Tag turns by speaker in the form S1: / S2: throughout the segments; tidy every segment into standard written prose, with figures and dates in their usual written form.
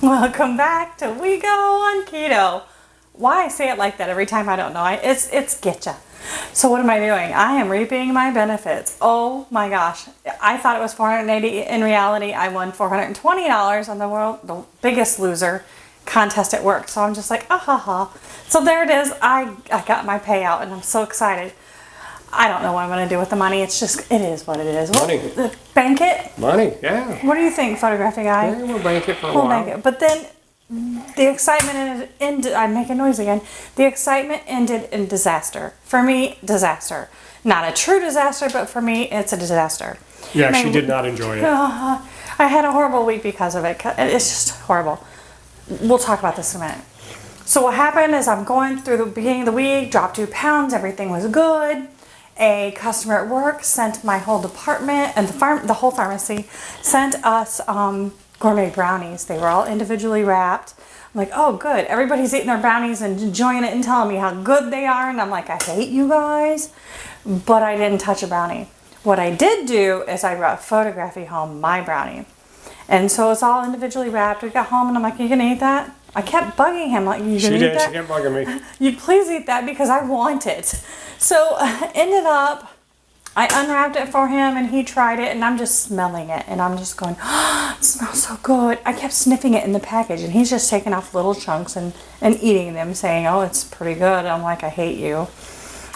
S1: Welcome back to We Go on Keto. Why I say it like that every time, I don't know. It's getcha. So what am I doing? I am reaping my benefits. Oh my gosh. I thought it was $480. In reality, I won $420 on the biggest loser contest at work. So I'm just like, ah ha ha. So there it is. I got my payout and I'm so excited. I don't know what I'm going to do with the money. It's just, it is what it is.
S2: Money.
S1: Bank it?
S2: Money, yeah.
S1: What do you think, photography guy?
S2: Yeah, we'll bank it for a while.
S1: Bank it. But then the excitement ended, I make a noise again. The excitement ended in disaster. For me, disaster. Not a true disaster, but for me, it's a disaster.
S2: Yeah, she did not enjoy it.
S1: I had a horrible week because of it. It's just horrible. We'll talk about this in a minute. So what happened is I'm going through the beginning of the week, dropped 2 pounds, everything was good. A customer at work sent my whole department and the whole pharmacy sent us gourmet brownies. They were all individually wrapped. I'm like, oh good, everybody's eating their brownies and enjoying it and telling me how good they are, and I'm like, I hate you guys, but I didn't touch a brownie. What I did do is I brought photography home my brownie, and so it's all individually wrapped. We got home and I'm like, you gonna eat that? I kept bugging him like, you gonna eat that?
S2: She kept bugging me.
S1: You please eat that because I want it. So ended up, I unwrapped it for him and he tried it and I'm just smelling it and I'm just going, oh, it smells so good. I kept sniffing it in the package and he's just taking off little chunks and eating them, saying, oh, it's pretty good. I'm like, I hate you.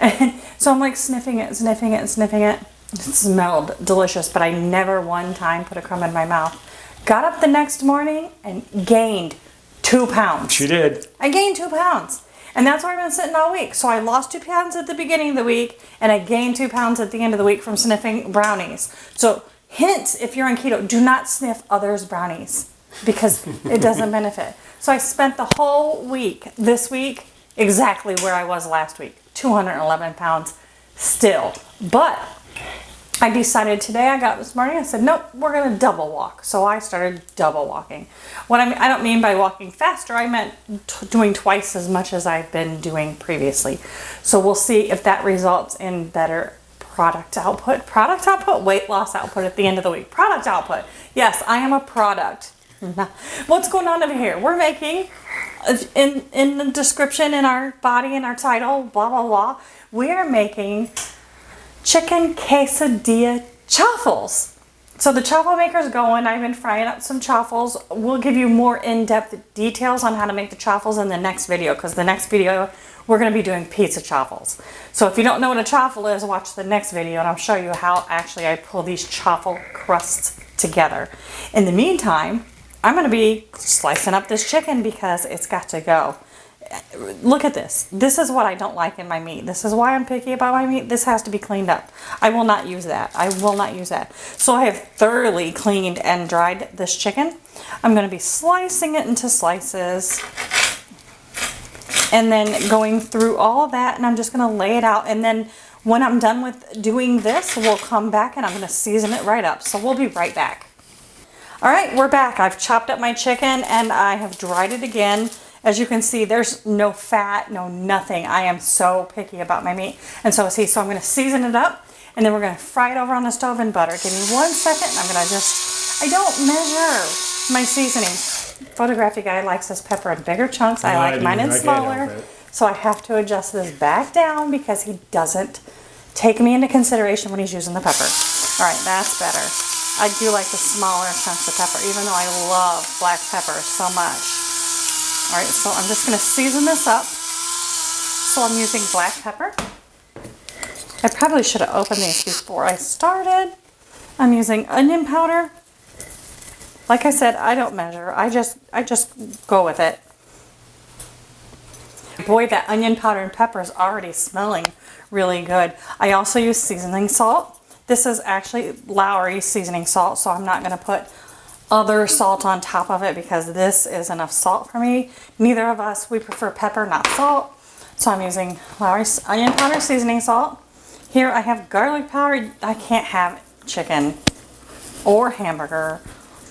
S1: And so I'm like sniffing it. It smelled delicious, but I never one time put a crumb in my mouth. Got up the next morning and gained 2 pounds.
S2: She did.
S1: I gained 2 pounds. And that's where I've been sitting all week. So I lost 2 pounds at the beginning of the week and I gained 2 pounds at the end of the week from sniffing brownies. So hint, if you're on keto, do not sniff others' brownies because it doesn't benefit. So I spent the whole week, this week, exactly where I was last week, 211 pounds still. But I decided today, I got up this morning, I said, nope, we're going to double walk. So I started double walking. What I don't mean by walking faster, I meant doing twice as much as I've been doing previously. So we'll see if that results in better product output, weight loss output at the end of the week. Product output. Yes, I am a product. What's going on over here? We're making, in the description, in our body, in our title, blah, blah, blah, we are making chicken quesadilla chaffles. So the chaffle maker's going. I've been frying up some chaffles. We'll give you more in-depth details on how to make the chaffles in the next video, because the next video we're going to be doing pizza chaffles. So if you don't know what a chaffle is, watch the next video and I'll show you how actually I pull these chaffle crusts together. In the meantime, I'm going to be slicing up this chicken because it's got to go. Look at this. This is what I don't like in my meat. This is why I'm picky about my meat. This has to be cleaned up. I will not use that. I will not use that. So I have thoroughly cleaned and dried this chicken. I'm going to be slicing it into slices and then going through all of that, and I'm just going to lay it out. And then when I'm done with doing this, we'll come back and I'm going to season it right up. So we'll be right back. All right, we're back. I've chopped up my chicken and I have dried it again. As you can see, there's no fat, no nothing. I am so picky about my meat. And so I'm going to season it up and then we're going to fry it over on the stove in butter. Give me 1 second and I'm going to I don't measure my seasoning. Photography guy likes his pepper in bigger chunks. I like mine in smaller. So I have to adjust this back down because he doesn't take me into consideration when he's using the pepper. All right, that's better. I do like the smaller chunks of pepper, even though I love black pepper so much. All right, so I'm just going to season this up. So I'm using black pepper. I probably should have opened these before I started. I'm using onion powder. Like I said, I don't measure. I just go with it. Boy, that onion powder and pepper is already smelling really good. I also use seasoning salt. This is actually Lowry seasoning salt, so I'm not going to put other salt on top of it because this is enough salt for me. Neither of us, we prefer pepper, not salt. So I'm using Lowry's onion powder seasoning salt. Here I have garlic powder. I can't have chicken or hamburger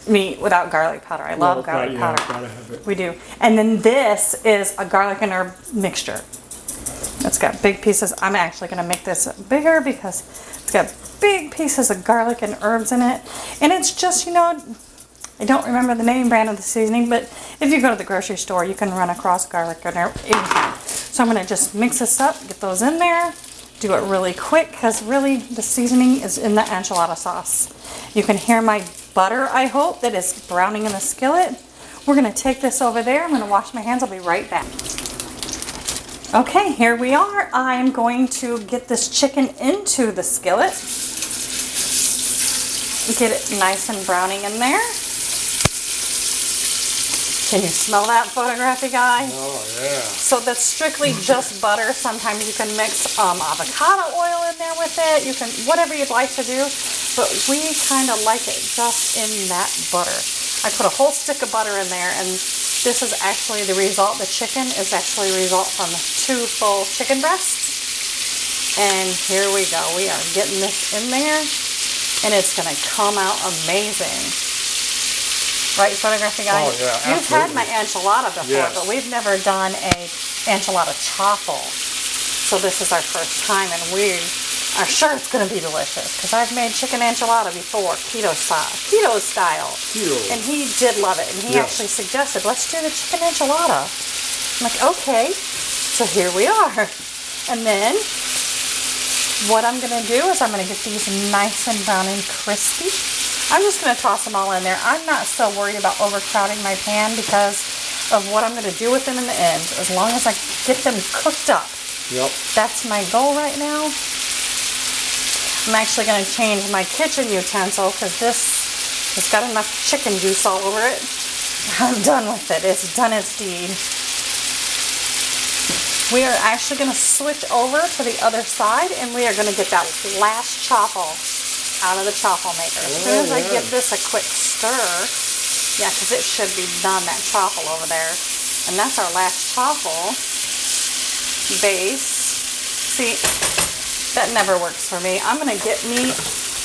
S1: meat without garlic powder. I love garlic powder.
S2: Gotta have it.
S1: We do. And then this is a garlic and herb mixture. It's got big pieces. I'm actually going to make this bigger because it's got big pieces of garlic and herbs in it. And it's just, I don't remember the name brand of the seasoning, but if you go to the grocery store, you can run across garlic or anything. So I'm gonna just mix this up, get those in there, do it really quick, because really the seasoning is in the enchilada sauce. You can hear my butter, I hope, that is browning in the skillet. We're gonna take this over there. I'm gonna wash my hands. I'll be right back. Okay, here we are. I'm going to get this chicken into the skillet. Get it nice and browning in there. Can you smell that, photographic eye?
S2: Oh, yeah.
S1: So that's strictly just butter. Sometimes you can mix avocado oil in there with it. You can, whatever you'd like to do. But we kind of like it just in that butter. I put a whole stick of butter in there, and this is actually the result. The chicken is actually a result from 2 full chicken breasts. And here we go. We are getting this in there, and it's going to come out amazing. Right, photographic guy?
S2: Oh, yeah,
S1: You've had
S2: absolutely.
S1: my enchilada before,
S2: Yes.
S1: but we've never done a enchilada chaffle. So this is our first time, and we are sure it's going to be delicious, because I've made chicken enchilada before, keto style. Keto. And he did love it, and he
S2: Yes.
S1: actually suggested, let's do the chicken enchilada. I'm like, okay. So here we are. And then what I'm going to do is I'm going to get these nice and brown and crispy. I'm just going to toss them all in there. I'm not so worried about overcrowding my pan because of what I'm going to do with them in the end. As long as I get them cooked up.
S2: Yep.
S1: That's my goal right now. I'm actually going to change my kitchen utensil because this has got enough chicken juice all over it. I'm done with it. It's done its deed. We are actually going to switch over to the other side, and we are going to get that last chaffle out of the chaffle maker. As soon as I give this a quick stir, yeah, because it should be done, that chaffle over there. And that's our last chaffle base. See, that never works for me. I'm going to get me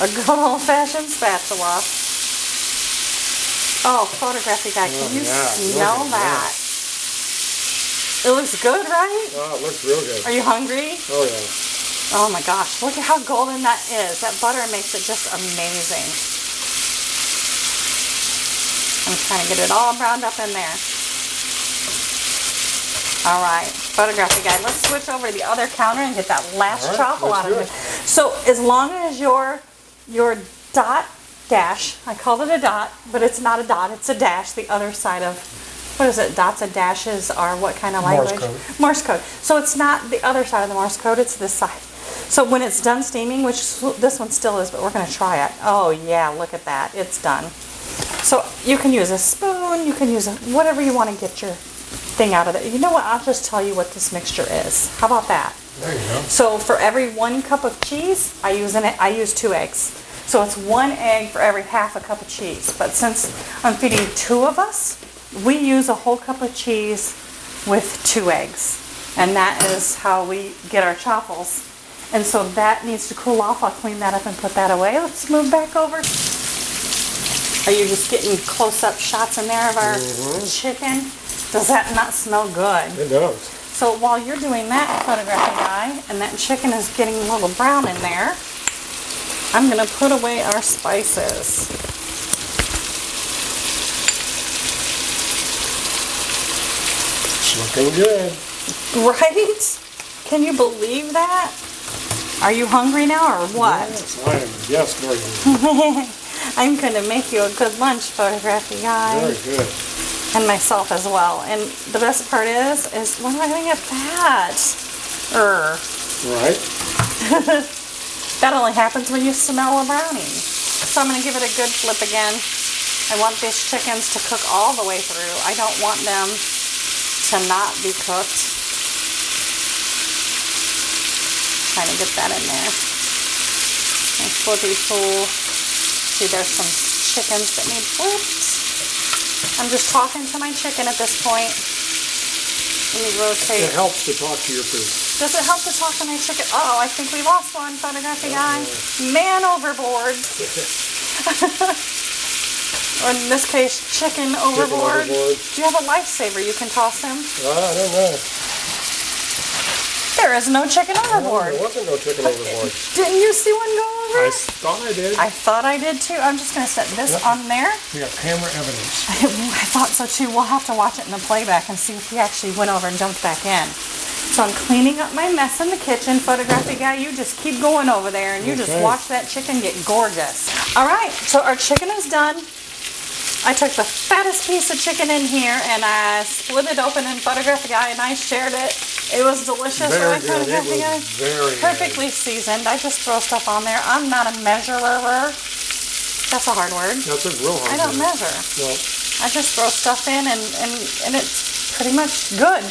S1: a good old-fashioned spatula. Oh, photographic guy, can you smell that? It looks good, right?
S2: Oh, it looks real good.
S1: Are you hungry?
S2: Oh, yeah.
S1: Oh my gosh, look at how golden that is. That butter makes it just amazing. I'm trying to get it all browned up in there. All right, photographic guy, let's switch over to the other counter and get that last chaffle out of it. So as long as your dot dash, I called it a dot, but it's not a dot, it's a dash, the other side of, what is it, dots and dashes are what kind of language?
S2: Morse code.
S1: Morse code. So it's not the other side of the Morse code, it's this side. So when it's done steaming, which this one still is, but we're going to try it. Oh yeah, look at that. It's done. So you can use a spoon, you can use whatever you want to get your thing out of it. You know what? I'll just tell you what this mixture is. How about that?
S2: There you go.
S1: So for every 1 cup of cheese, I use 2 eggs. So it's 1 egg for every half a cup of cheese. But since I'm feeding 2 of us, we use a whole cup of cheese with 2 eggs. And that is how we get our chaffles. And so that needs to cool off. I'll clean that up and put that away. Let's move back over. Are you just getting close-up shots in there of our chicken? Does that not smell good?
S2: It does.
S1: So while you're doing that, photographic guy, and that chicken is getting a little brown in there, I'm going to put away our spices.
S2: It's looking good.
S1: Right? Can you believe that? Are you hungry now or what?
S2: Yes, I am. Yes, very good.
S1: I'm going to make you a good lunch, photography guy.
S2: Very good.
S1: And myself as well. And the best part is when am I going to get that?
S2: Right.
S1: That only happens when you smell a brownie. So I'm going to give it a good flip again. I want these chickens to cook all the way through. I don't want them to not be cooked. Trying to get that in there. And flippy fool. See, there's some chickens that need flipped. I'm just talking to my chicken at this point. Let me rotate.
S2: It helps to talk to your food.
S1: Does it help to talk to my chicken? Uh-oh, I think we lost one, photography guy. Man overboard. Or in this case, chicken overboard.
S2: overboard.
S1: Do you have a lifesaver you can toss him?
S2: I don't know.
S1: There is no chicken overboard.
S2: There wasn't no chicken overboard.
S1: Didn't you see one go over?
S2: I thought I did.
S1: I thought I did too. I'm just going to set this on there.
S2: We got camera evidence.
S1: I thought so too. We'll have to watch it in the playback and see if he actually went over and jumped back in. So I'm cleaning up my mess in the kitchen. Photography guy, you just keep going over there and you just watch that chicken get gorgeous. All right, so our chicken is done. I took the fattest piece of chicken in here and I split it open in Photography guy and I shared it. It was delicious.
S2: Very
S1: right,
S2: good. It
S1: Photography guy?
S2: was very
S1: Perfectly seasoned. I just throw stuff on there. I'm not a measurer. That's a hard word.
S2: That's a real hard
S1: I don't
S2: word.
S1: measure.
S2: Well,
S1: I just throw stuff in and it's pretty much good.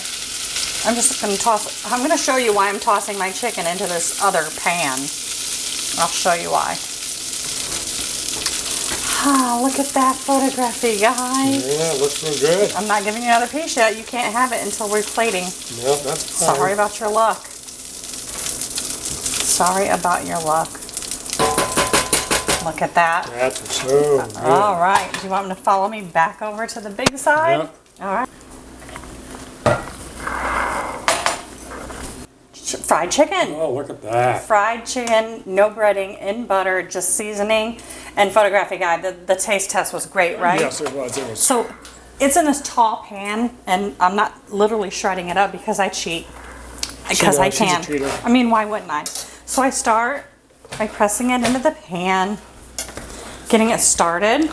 S1: I'm just going to toss, I'm going to show you why I'm tossing my chicken into this other pan. I'll show you why. Ah, look at that Photography guy.
S2: yeah, it looks real good.
S1: I'm not giving you another piece yet. You can't have it until we're plating.
S2: No, that's fine.
S1: Sorry about your luck. Sorry about your luck. Look at that.
S2: That's so good.
S1: All right. Do you want me to follow me back over to the big side?
S2: Yep.
S1: All right. Fried chicken.
S2: Oh, look at that.
S1: Fried chicken, no breading, in butter, just seasoning. And Photography guy, the taste test was great, right?
S2: Yes, it was. It was.
S1: So it's in this tall pan, and I'm not literally shredding it up because I cheat. Because I
S2: she's a
S1: can.
S2: cheater.
S1: I mean, why wouldn't I? So I start by pressing it into the pan, getting it started.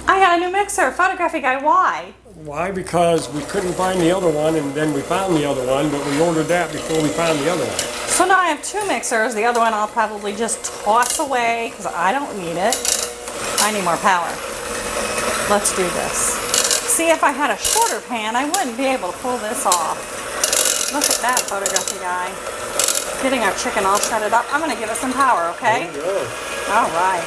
S1: I got a new mixer. Photography guy, why?
S2: Why? Because we couldn't find the other one, and then we found the other one, but we ordered that before we found the other one.
S1: So now I have two mixers. The other one I'll probably just toss away because I don't need it. I need more power. Let's do this. See, if I had a shorter pan, I wouldn't be able to pull this off. Look at that Photography guy. Getting our chicken all shredded up. I'm going to give it some power, okay?
S2: There you go.
S1: All right.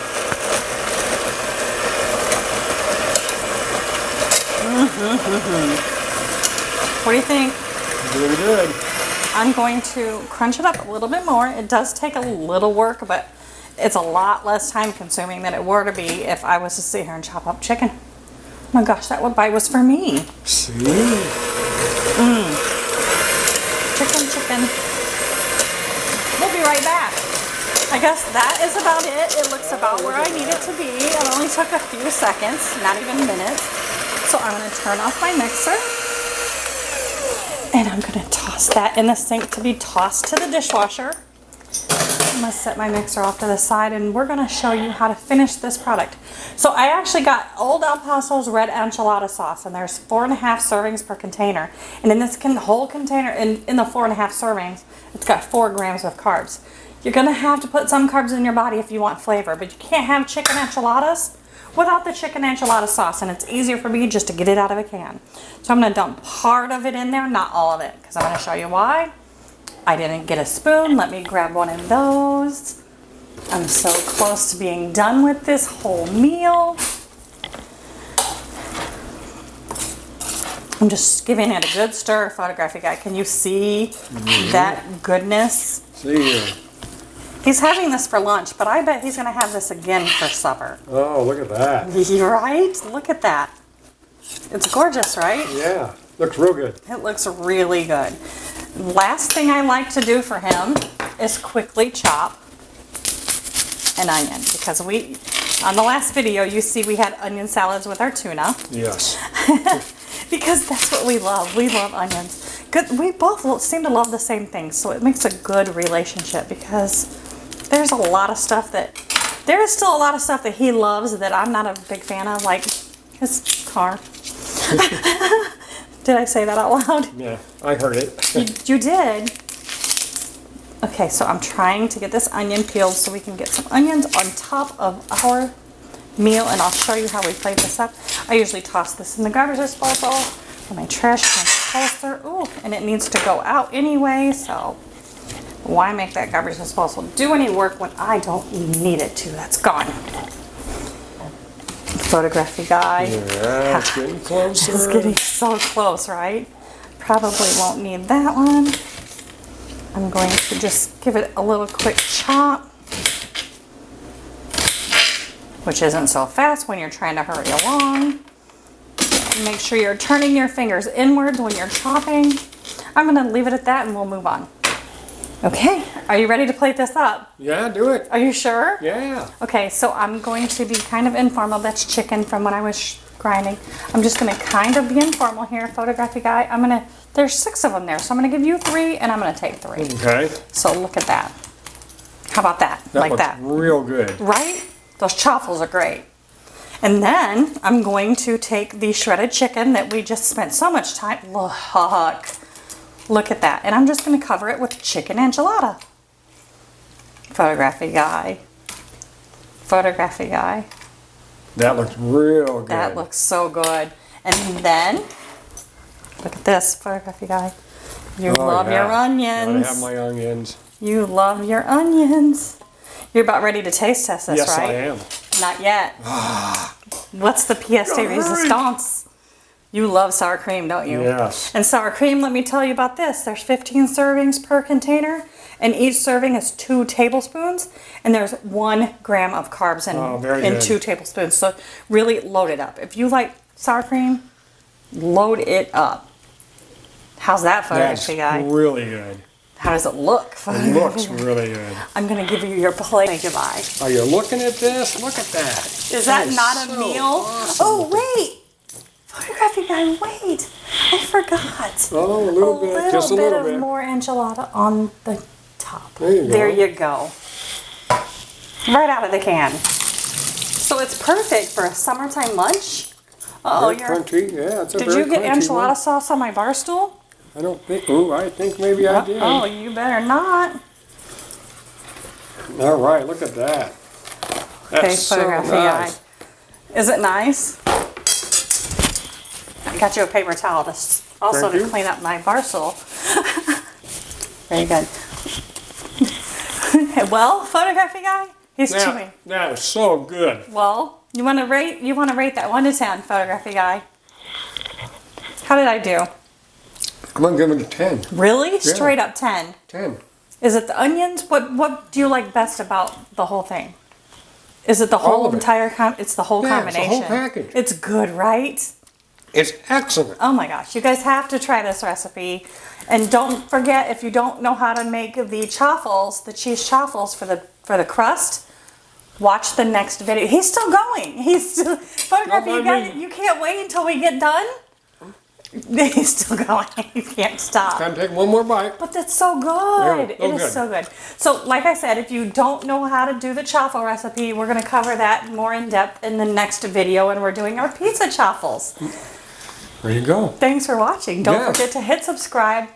S1: What do you think?
S2: Doing good.
S1: I'm going to crunch it up a little bit more. It does take a little work, but it's a lot less time consuming than it were to be if I was to sit here and chop up chicken. Oh my gosh, that bite was for me.
S2: See?
S1: Chicken. We'll be right back. I guess that is about it. It looks about where I need it to be. It only took a few seconds, not even minutes. So I'm going to turn off my mixer. And I'm going to toss that in the sink to be tossed to the dishwasher. I'm going to set my mixer off to the side and we're going to show you how to finish this product. So I actually got Old El Paso's red enchilada sauce, and there's 4.5 servings per container. And in this whole container, in the 4.5 servings, it's got 4 grams of carbs. You're going to have to put some carbs in your body if you want flavor, but you can't have chicken enchiladas without the chicken enchilada sauce, and it's easier for me just to get it out of a can. So I'm going to dump part of it in there, not all of it, because I'm going to show you why. I didn't get a spoon. Let me grab one of those. I'm so close to being done with this whole meal. I'm just giving it a good stir. Photography guy, can you see that goodness?
S2: See here.
S1: He's having this for lunch, but I bet he's going to have this again for supper.
S2: Oh, look at that.
S1: Right? Look at that. It's gorgeous, right?
S2: Yeah. Looks real good.
S1: It looks really good. Last thing I like to do for him is quickly chop an onion, because on the last video you see we had onion salads with our tuna.
S2: Yes.
S1: Because that's what we love. We love onions. Good. We both seem to love the same things, so it makes a good relationship, because there is still a lot of stuff that he loves that I'm not a big fan of, like his car. Did I say that out loud?
S2: Yeah, I heard it.
S1: You did? Okay, so I'm trying to get this onion peeled so we can get some onions on top of our meal, and I'll show you how we plate this up. I usually toss this in the garbage disposal when my trash can's closer. Ooh, and it needs to go out anyway, so why make that garbage disposal do any work when I don't need it to? That's gone. Photography guy.
S2: Yeah, it's getting closer.
S1: It's getting so close, right? Probably won't need that one. I'm going to just give it a little quick chop, which isn't so fast when you're trying to hurry along. Make sure you're turning your fingers inwards when you're chopping. I'm gonna leave it at that and we'll move on. Okay, are you ready to plate this up?
S2: Yeah, do it.
S1: Are you sure?
S2: Yeah.
S1: Okay, so I'm going to be kind of informal. That's chicken from when I was grinding. I'm just gonna kind of be informal here, photography guy. There's 6 of them there, so I'm gonna give you 3 and I'm gonna take 3.
S2: Okay.
S1: So look at that. How about that?
S2: That
S1: like
S2: looks
S1: that.
S2: real good.
S1: Right? Those chaffles are great. And then I'm going to take the shredded chicken that we just spent so much time. Look at that. And I'm just going to cover it with chicken enchilada. Photography guy. Photography guy.
S2: That looks real good.
S1: That looks so good. And then, look at this, photography guy. You love your onions.
S2: I have my onions.
S1: You love your onions. You're about ready to taste test this,
S2: Yes,
S1: right?
S2: I am.
S1: Not yet. What's the pièce de résistance? You love sour cream, don't you?
S2: Yes.
S1: And sour cream, let me tell you about this. There's 15 servings per container, and each serving is 2 tablespoons, and there's 1 gram of carbs in 2 tablespoons. So really load it up. If you like sour cream, load it up. How's that, photography guy?
S2: That's really good.
S1: How does it look?
S2: It looks really good.
S1: I'm going to give you your plate goodbye.
S2: Are you looking at this? Look at that.
S1: Is that not a
S2: so
S1: meal?
S2: awesome.
S1: Oh, wait. Photography guy, wait. I forgot.
S2: Oh, a little bit. Just a little bit.
S1: More enchilada on the top.
S2: There you
S1: go. Right out of the can. So it's perfect for a summertime lunch. Oh,
S2: very crunchy. Yeah, it's a
S1: Did
S2: very
S1: you get
S2: crunchy
S1: enchilada
S2: one.
S1: sauce on my bar stool?
S2: I don't think. Oh, I think maybe I did.
S1: Oh, you better not.
S2: All right, look at that.
S1: Okay,
S2: That's so
S1: photography
S2: nice.
S1: guy. Is it nice? I got you a paper towel to
S2: Thank you.
S1: clean up my bar stool. Very good. Well, photography guy, he's chewing.
S2: That is so good.
S1: Well, you want to rate that 1 to 10, photography guy. How did I do?
S2: I'm gonna give it a 10.
S1: Really?
S2: Yeah.
S1: Straight up 10.
S2: 10.
S1: Is it the onions? What do you like best about the whole thing? Is it the
S2: All
S1: whole
S2: of it.
S1: entire it's the whole
S2: Yeah, it's the
S1: combination.
S2: whole package.
S1: It's good, right?
S2: It's excellent.
S1: Oh my gosh, you guys have to try this recipe. And don't forget, if you don't know how to make the chaffles, the cheese chaffles for the crust, watch the next video. He's still going. He's still photography. You can't wait until we get done. He's still going. You can't stop.
S2: Gotta take one more bite.
S1: But that's so good.
S2: Yeah,
S1: It is
S2: good.
S1: so good. So, like I said, if you don't know how to do the chaffle recipe, we're going to cover that more in depth in the next video, and we're doing our pizza chaffles.
S2: There you go.
S1: Thanks for watching. Don't forget to hit subscribe,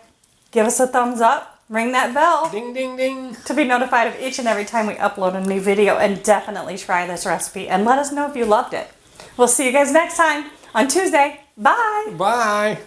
S1: give us a thumbs up, ring that bell
S2: Ding, ding, ding.
S1: to be notified of each and every time we upload a new video, and definitely try this recipe and let us know if you loved it. We'll see you guys next time on Tuesday. Bye.
S2: Bye.